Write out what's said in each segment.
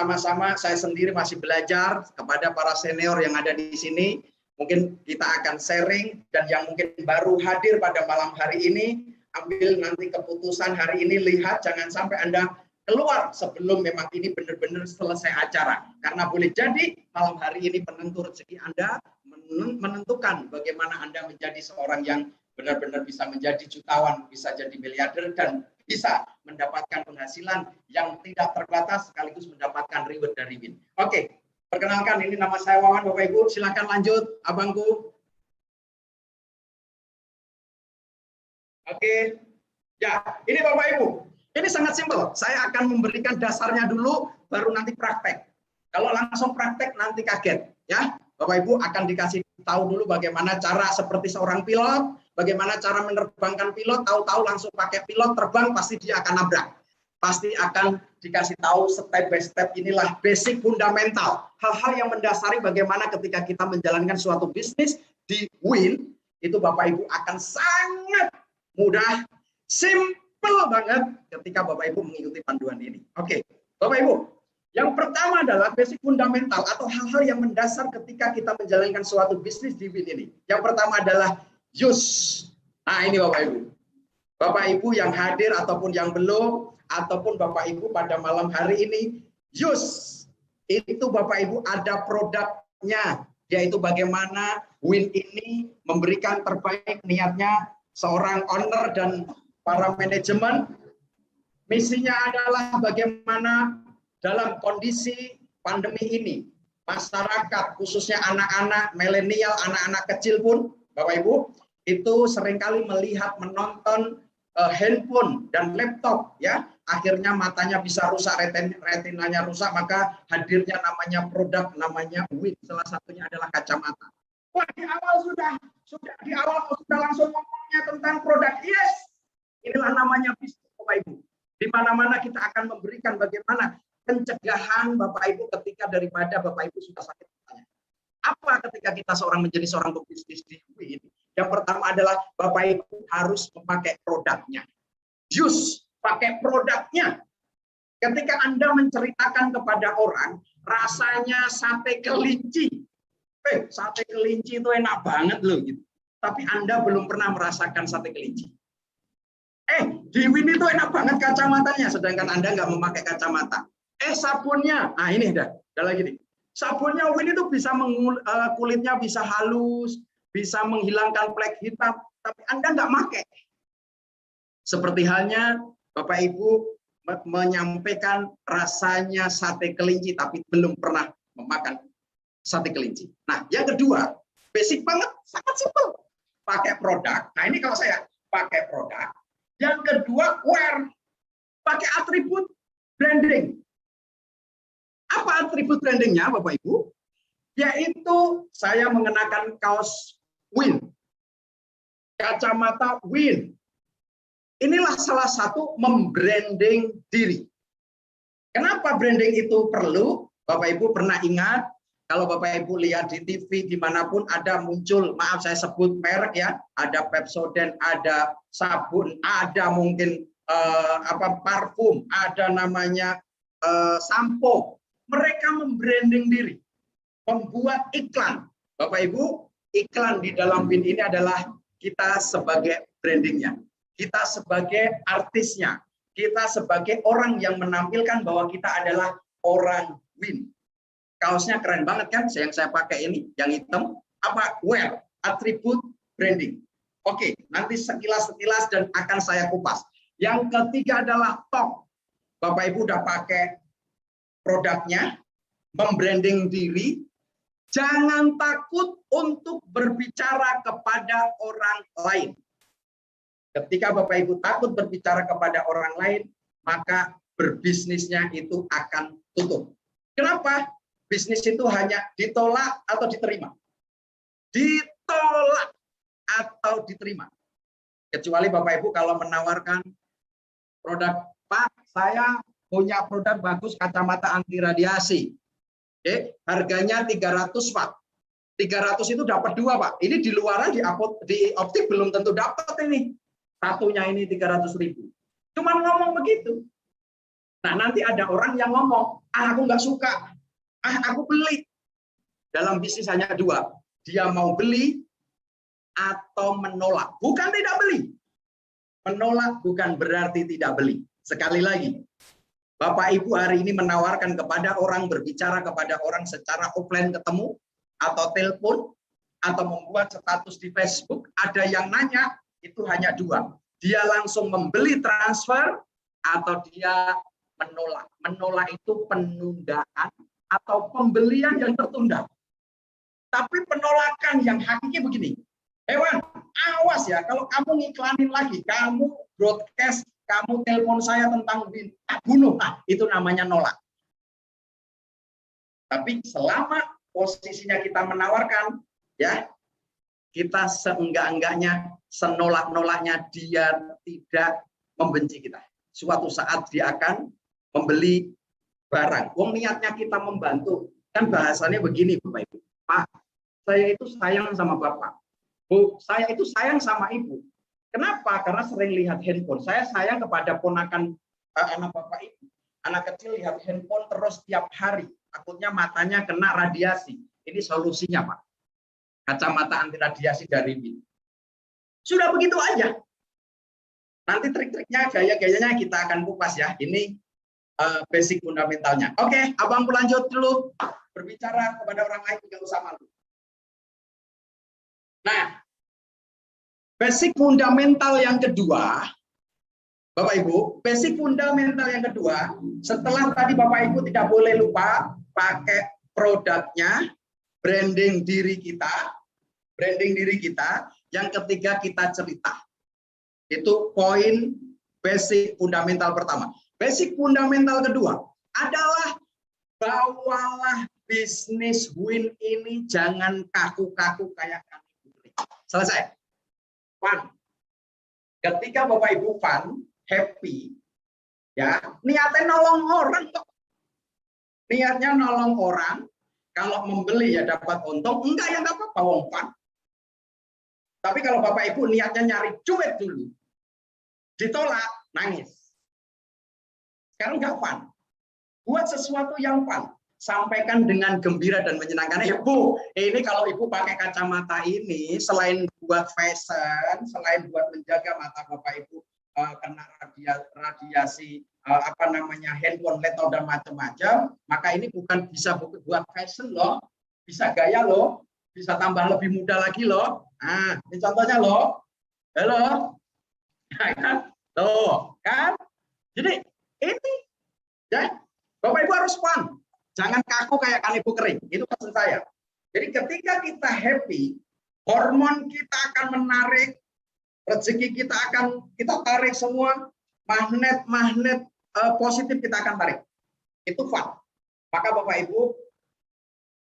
sama-sama saya sendiri masih belajar kepada para senior yang ada di sini. Mungkin kita akan sharing, dan yang mungkin baru hadir pada malam hari ini, ambil nanti keputusan hari ini, lihat jangan sampai Anda keluar sebelum memang ini benar-benar selesai acara. Karena boleh jadi malam hari ini penentu rezeki Anda, menentukan bagaimana Anda menjadi seorang yang benar-benar bisa menjadi jutawan, bisa jadi miliarder, dan bisa mendapatkan penghasilan yang tidak terbatas, sekaligus mendapatkan reward dari Win. Oke, perkenalkan, ini nama saya Wawan, Bapak Ibu. Silakan lanjut, abangku. Oke, ya, ini Bapak Ibu. Ini sangat simpel. Saya akan memberikan dasarnya dulu, baru nanti praktek. Kalau langsung praktek nanti kaget, ya. Bapak Ibu akan dikasih tahu dulu bagaimana cara seperti seorang pilot, bagaimana cara menerbangkan pilot. Tahu-tahu langsung pakai pilot terbang, pasti dia akan nabrak. Pasti akan dikasih tahu step by step, inilah basic fundamental. Hal-hal yang mendasari bagaimana ketika kita menjalankan suatu bisnis di Win, itu Bapak Ibu akan sangat mudah, simple banget ketika Bapak Ibu mengikuti panduan ini. Oke, Bapak Ibu, yang pertama adalah basic fundamental atau hal-hal yang mendasar ketika kita menjalankan suatu bisnis di Win ini. Yang pertama adalah use. Nah, ini Bapak Ibu. Bapak Ibu yang hadir ataupun yang belum, ataupun Bapak Ibu pada malam hari ini, use. Itu Bapak Ibu ada produknya, yaitu bagaimana Win ini memberikan terbaik niatnya seorang owner dan para manajemen. Misinya adalah bagaimana dalam kondisi pandemi ini, masyarakat khususnya anak-anak milenial, anak-anak kecil pun, Bapak Ibu, itu seringkali melihat, menonton handphone dan laptop, ya, akhirnya matanya bisa rusak, retinanya rusak, maka hadirnya namanya produk, namanya Win. Salah satunya adalah kacamata. Wah, di awal sudah langsung ngomongnya tentang produk. Yes, inilah namanya bisnis, Bapak Ibu. Di mana-mana kita akan memberikan bagaimana pencegahan Bapak Ibu ketika daripada Bapak Ibu sudah sakit. Apa ketika kita menjadi seorang pebisnis di Win? Yang pertama adalah Bapak Ibu harus memakai produknya. Use, pakai produknya. Ketika Anda menceritakan kepada orang, rasanya sate kelinci. Sate kelinci itu enak banget loh gitu. Tapi Anda belum pernah merasakan sate kelinci. Di Win itu enak banget kacamatanya, sedangkan Anda nggak memakai kacamata. Sabunnya, nah ini udah lagi nih. Sabunnya Win itu bisa kulitnya bisa halus, bisa menghilangkan flek hitam, tapi Anda nggak pakai. Seperti halnya Bapak Ibu menyampaikan rasanya sate kelinci, tapi belum pernah memakan sate kelinci. Nah, yang kedua, basic banget, sangat simpel. Pakai produk. Nah, ini kalau saya pakai produk. Yang kedua, wear. Pakai atribut branding. Apa atribut brandingnya, Bapak Ibu? Yaitu saya mengenakan kaos Win, kacamata Win. Inilah salah satu membranding diri. Kenapa branding itu perlu? Bapak Ibu pernah ingat, kalau Bapak Ibu lihat di TV dimanapun ada muncul, maaf saya sebut merek ya, ada Pepsodent, ada sabun, ada mungkin parfum, ada namanya sampo. Mereka membranding diri, membuat iklan. Bapak Ibu, iklan di dalam Win ini adalah kita sebagai brandingnya, kita sebagai artisnya, kita sebagai orang yang menampilkan bahwa kita adalah orang Win. Kaosnya keren banget kan, yang saya pakai ini, yang hitam, apa? Wear, atribut branding. Oke, nanti sekilas-sekilas dan akan saya kupas. Yang ketiga adalah talk. Bapak Ibu udah pakai produknya, membranding diri, jangan takut untuk berbicara kepada orang lain. Ketika Bapak Ibu takut berbicara kepada orang lain, maka berbisnisnya itu akan tutup. Kenapa? Bisnis itu hanya ditolak atau diterima. Ditolak atau diterima. Kecuali Bapak Ibu kalau menawarkan produk, Pak, saya punya produk bagus kacamata anti radiasi. Oke, harganya 300, Pak. 300 itu dapat 2, Pak. Ini di luaran di optik belum tentu dapat ini. Satunya ini 300.000. Cuman ngomong begitu. Nah, nanti ada orang yang ngomong, aku nggak suka, aku beli. Dalam bisnis hanya dua, dia mau beli atau menolak, bukan tidak beli. Menolak bukan berarti tidak beli. Sekali lagi, Bapak Ibu hari ini menawarkan kepada orang, berbicara kepada orang secara offline ketemu, atau telepon, atau membuat status di Facebook, ada yang nanya, itu hanya dua. Dia langsung membeli transfer, atau dia menolak. Menolak itu penundaan atau pembelian yang tertunda. Tapi penolakan yang hakiki begini, Hewan, awas ya, kalau kamu ngiklanin lagi, kamu broadcast, kamu telepon saya tentang bunuh, itu namanya nolak. Tapi selama posisinya kita menawarkan, ya, kita seenggak-enggaknya, senolak-nolaknya dia tidak membenci kita. Suatu saat dia akan membeli barang. Wong niatnya kita membantu, kan bahasanya begini, Bapak Ibu. Pak, saya itu sayang sama Bapak. Bu, saya itu sayang sama Ibu. Kenapa? Karena sering lihat handphone. Saya sayang kepada ponakan anak Bapak Ibu. Anak kecil lihat handphone terus tiap hari. Takutnya matanya kena radiasi. Ini solusinya, Pak. Kacamata anti radiasi dari BIN. Sudah begitu aja. Nanti trik-triknya, gaya-gayanya kita akan kupas ya. Ini basic fundamentalnya. Oke, Abang lanjut dulu. Berbicara kepada orang lain tidak usah malu. Nah, basic fundamental yang kedua, Bapak Ibu, basic fundamental yang kedua, setelah tadi Bapak Ibu tidak boleh lupa pakai produknya, branding diri kita, yang ketiga kita cerita. Itu poin basic fundamental pertama. Basic fundamental kedua adalah bawalah bisnis win ini jangan kaku-kaku kayak kami. Selesai. Fun. Ketika Bapak Ibu fun, happy, ya, niatnya nolong orang kok. Niatnya nolong orang, kalau membeli ya dapat untung, enggak ya enggak apa-apa, wong fun. Tapi kalau Bapak Ibu niatnya nyari duit dulu, ditolak, nangis. Sekarang enggak fun. Buat sesuatu yang fun. Sampaikan dengan gembira dan menyenangkan. Ibu, ini kalau Ibu pakai kacamata ini, selain buat fashion, selain buat menjaga mata Bapak Ibu kena radiasi handphone, laptop dan macam-macam, maka ini bukan bisa buat fashion loh, bisa gaya loh, bisa tambah lebih muda lagi loh. Nah, ini contohnya loh. Halo. Tuh, kan? Jadi ini ya, Bapak Ibu harus fun. Jangan kaku kayak kan Ibu kering. Itu pesan saya. Jadi ketika kita happy, hormon kita akan menarik, rezeki kita akan kita tarik semua, magnet-magnet positif kita akan tarik. Itu fun. Maka Bapak Ibu,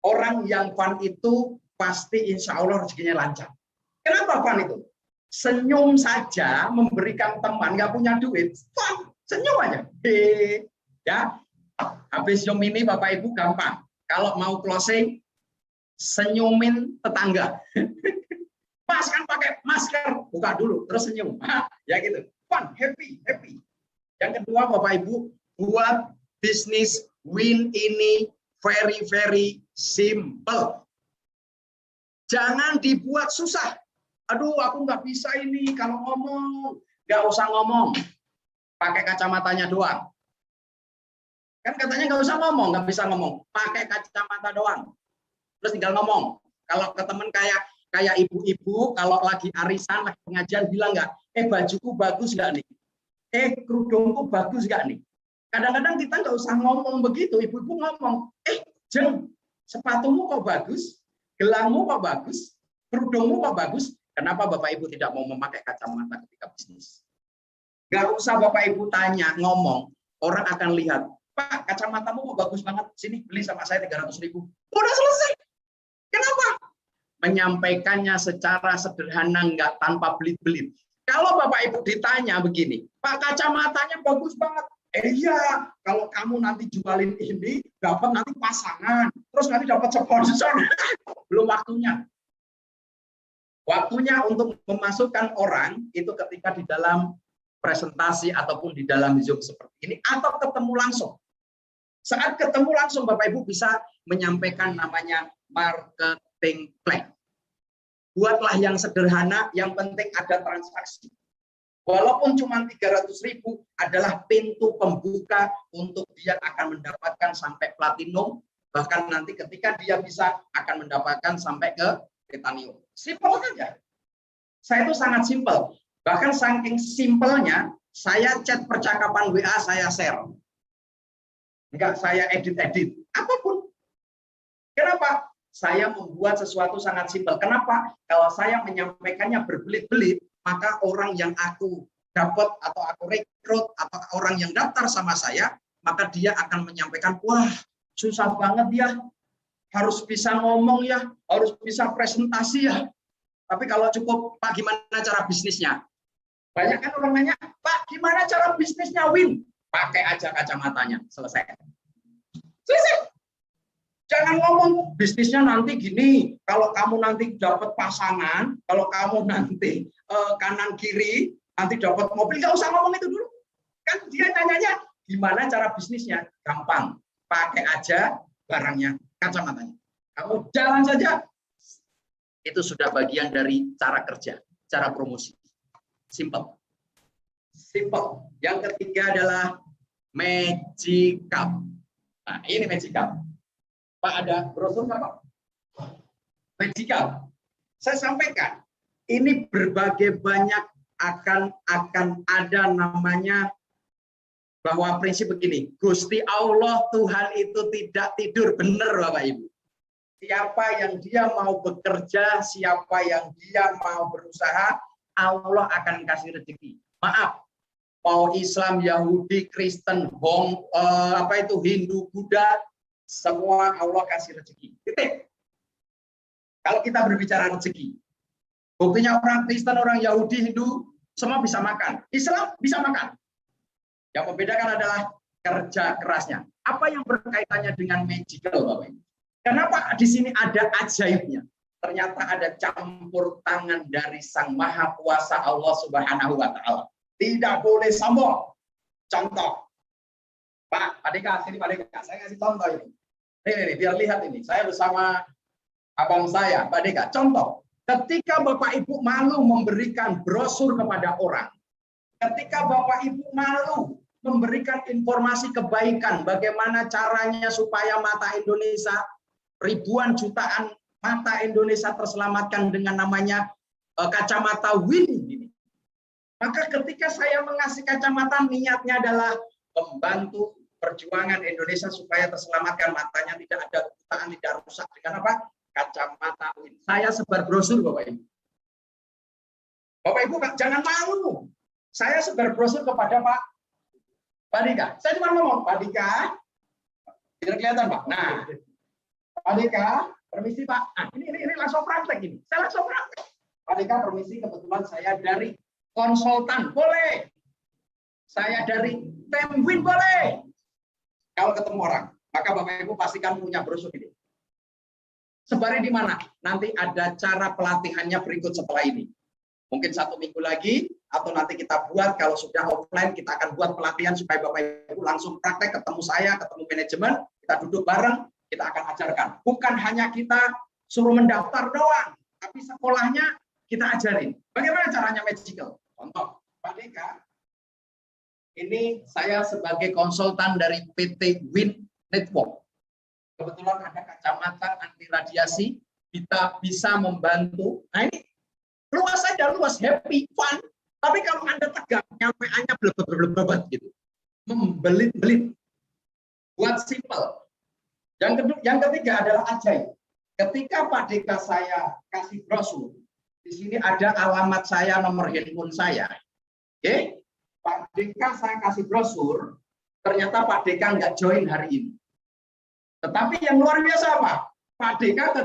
orang yang fun itu pasti insya Allah rezekinya lancar. Kenapa fun itu? Senyum saja memberikan teman, nggak punya duit, fun. Senyum aja. Ya. Habis Zoom ini Bapak Ibu gampang. Kalau mau closing, senyumin tetangga. Mas kan pakai masker, buka dulu, terus senyum. Ya gitu. Fun, happy. Yang kedua Bapak Ibu, buat bisnis win ini very simple. Jangan dibuat susah. Aduh, aku nggak bisa ini kalau ngomong. Nggak usah ngomong. Pakai kacamatanya doang. Kan katanya nggak usah ngomong, nggak bisa ngomong, pakai kacamata doang. Terus tinggal ngomong. Kalau ke teman kayak ibu-ibu, kalau lagi arisan, lagi pengajian bilang nggak, bajuku bagus nggak nih? Kerudungku bagus nggak nih? Kadang-kadang kita nggak usah ngomong begitu, ibu-ibu ngomong, Jeng, sepatumu kok bagus, gelangmu kok bagus, kerudungmu kok bagus. Kenapa Bapak Ibu tidak mau memakai kacamata ketika bisnis? Nggak usah Bapak Ibu tanya, ngomong, orang akan lihat. Pak, kacamatamu kok bagus banget. Sini beli sama saya 300.000. Udah selesai. Kenapa? Menyampaikannya secara sederhana, nggak tanpa belit-belit. Kalau Bapak Ibu ditanya begini, Pak, kacamatanya bagus banget. Iya, kalau kamu nanti jualin ini, dapat nanti pasangan. Terus nanti dapat sponsor. Belum waktunya. Waktunya untuk memasukkan orang itu ketika di dalam presentasi ataupun di dalam Zoom seperti ini, atau ketemu langsung. Saat ketemu langsung Bapak Ibu bisa menyampaikan namanya marketing plan. Buatlah yang sederhana, yang penting ada transaksi. Walaupun cuma 300.000 adalah pintu pembuka untuk dia akan mendapatkan sampai platinum, bahkan nanti ketika dia bisa akan mendapatkan sampai ke titanium. Simpel saja. Saya itu sangat simpel. Bahkan saking simpelnya, saya chat percakapan WA saya share. Enggak saya edit-edit, apapun. Kenapa? Saya membuat sesuatu sangat simpel. Kenapa? Kalau saya menyampaikannya berbelit-belit, maka orang yang aku dapat atau aku rekrut atau orang yang daftar sama saya, maka dia akan menyampaikan, wah susah banget ya, harus bisa ngomong ya, harus bisa presentasi ya. Tapi kalau cukup, Pak gimana cara bisnisnya? Banyak kan orang nanya, Pak gimana cara bisnisnya Win? Pakai aja kacamatanya, selesai. Selesai. Jangan ngomong bisnisnya nanti gini, kalau kamu nanti dapat pasangan, kalau kamu nanti kanan kiri, nanti dapat mobil, nggak usah ngomong itu dulu. Kan dia nanyanya, gimana cara bisnisnya? Gampang, pakai aja barangnya, kacamatanya. Kamu jalan saja. Itu sudah bagian dari cara kerja, cara promosi. Simple. Simple. Yang ketiga adalah Magical. Nah, ini Magical. Pak ada brosur nggak Pak? Magical. Saya sampaikan, ini berbagai banyak akan ada namanya bahwa prinsip begini, Gusti Allah Tuhan itu tidak tidur, benar Bapak Ibu. Siapa yang dia mau bekerja, siapa yang dia mau berusaha, Allah akan kasih rezeki. Maaf, mau Islam, Yahudi, Kristen, Hindu, Buddha, semua Allah kasih rezeki. Titik. Kalau kita berbicara rezeki, buktinya orang Kristen, orang Yahudi, Hindu, semua bisa makan. Islam bisa makan. Yang membedakan adalah kerja kerasnya. Apa yang berkaitannya dengan magical, Bapak Ibu? Kenapa di sini ada ajaibnya? Ternyata ada campur tangan dari Sang Maha Kuasa Allah Subhanahu wa Ta'ala. Tidak boleh sombong. Contoh, Pak Deka, sini Pak Deka, saya kasih contoh ini. Ini, biar lihat ini. Saya bersama abang saya, Pak Deka. Contoh, ketika Bapak Ibu malu memberikan brosur kepada orang, ketika Bapak Ibu malu memberikan informasi kebaikan, bagaimana caranya supaya mata Indonesia, ribuan jutaan mata Indonesia terselamatkan dengan namanya kacamata Win. Maka ketika saya mengasih kacamata, niatnya adalah membantu perjuangan Indonesia supaya terselamatkan, matanya tidak ada kebutaan, tidak rusak dengan apa? Kacamata Win. Saya sebar brosur Bapak Ibu. Bapak Ibu jangan malu. Saya sebar brosur kepada Pak Dika. Saya cuma ngomong, Pak Dika, biar kelihatan Pak. Nah, Pak Dika, permisi Pak. Nah, ini langsung praktek ini. Saya langsung praktek. Pak Dika, permisi, kebetulan saya dari konsultan, boleh. Saya dari Temwin, boleh. Kalau ketemu orang, maka Bapak Ibu pastikan punya brosur ini. Sebarin di mana? Nanti ada cara pelatihannya berikut setelah ini. Mungkin 1 minggu lagi, atau nanti kita buat, kalau sudah offline, kita akan buat pelatihan supaya Bapak Ibu langsung praktek, ketemu saya, ketemu manajemen, kita duduk bareng, kita akan ajarkan. Bukan hanya kita suruh mendaftar doang, tapi sekolahnya kita ajarin. Bagaimana caranya magical? Contoh, Pak Deka, ini saya sebagai konsultan dari PT Win Network. Kebetulan ada kacamata anti radiasi, kita bisa membantu. Nah ini luas saja, luas, happy, fun. Tapi kalau Anda tegak, nyampeannya blebet gitu. Membelit-belit. Buat simple. Yang ketiga adalah ajaib. Ketika Pak Deka saya kasih brosur, di sini ada alamat saya, nomor handphone saya. Oke? Pak Deka saya kasih brosur, ternyata Pak Deka nggak join hari ini. Tetapi yang luar biasa apa? Pak Deka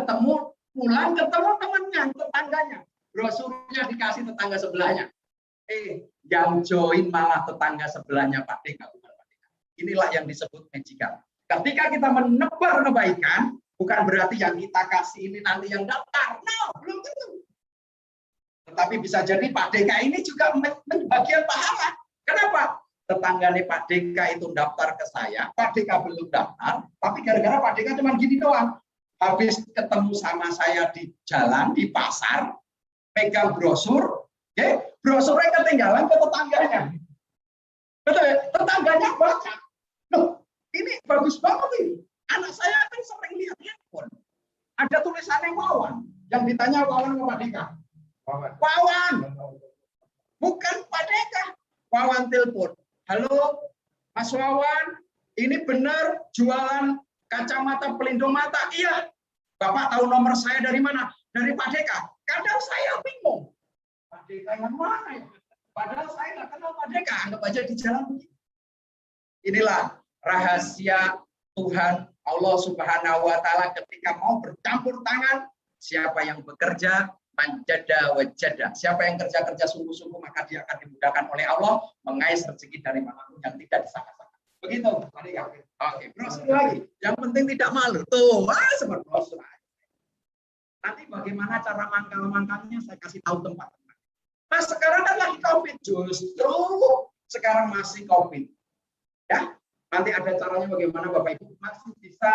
pulang ketemu temannya, tetangganya. Brosurnya dikasih tetangga sebelahnya. Yang join malah tetangga sebelahnya Pak Deka, bukan Pak Deka. Inilah yang disebut magical. Ketika kita menebar kebaikan, bukan berarti yang kita kasih ini nanti yang daftar. No, belum tentu. Tetapi bisa jadi Pak Deka ini juga bagian pahala. Kenapa? tetangganya Pak Deka itu daftar ke saya, Pak Deka belum daftar, tapi gara-gara Pak Deka cuma gini doang. Habis ketemu sama saya di jalan, di pasar, pegang brosur, brosurnya ketinggalan ke tetangganya. Betul ya? Tetangganya baca. Loh, ini bagus banget ini. Anak saya kan sering lihat handphone. Ada tulisannya Wawan. Yang ditanya Wawan sama Pak Deka. Wawan. Bukan Pak Deka. Wawan telepon. Halo, Mas Wawan. Ini benar jualan kacamata pelindung mata? Iya. Bapak tahu nomor saya dari mana? Dari Pak Deka. Kadang saya bingung. Pak Deka yang mana ya? Padahal saya nggak kenal Pak Deka. Anggap aja di jalan begini. Inilah rahasia Tuhan Allah Subhanahu wa taala ketika mau bercampur tangan, siapa yang bekerja manjada wajada. Siapa yang kerja-kerja sungguh-sungguh maka dia akan dimudahkan oleh Allah mengais rezeki dari manapun yang tidak disangka-sangka. Begitu, tadi ya. Oke, brosur lagi. Yang penting tidak malu. Tuh, seperti brosur. Nanti bagaimana cara mangkal-mangkalnya saya kasih tahu tempat. Nah, sekarang kan lagi COVID, justru sekarang masih COVID. Ya, nanti ada caranya bagaimana Bapak Ibu masih bisa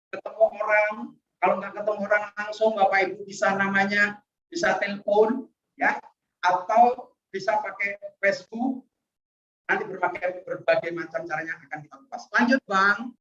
ketemu orang. Kalau nggak ketemu orang langsung, Bapak Ibu bisa namanya bisa telepon, ya, atau bisa pakai Facebook. Nanti berbagai macam caranya akan kita kupas. Lanjut, Bang.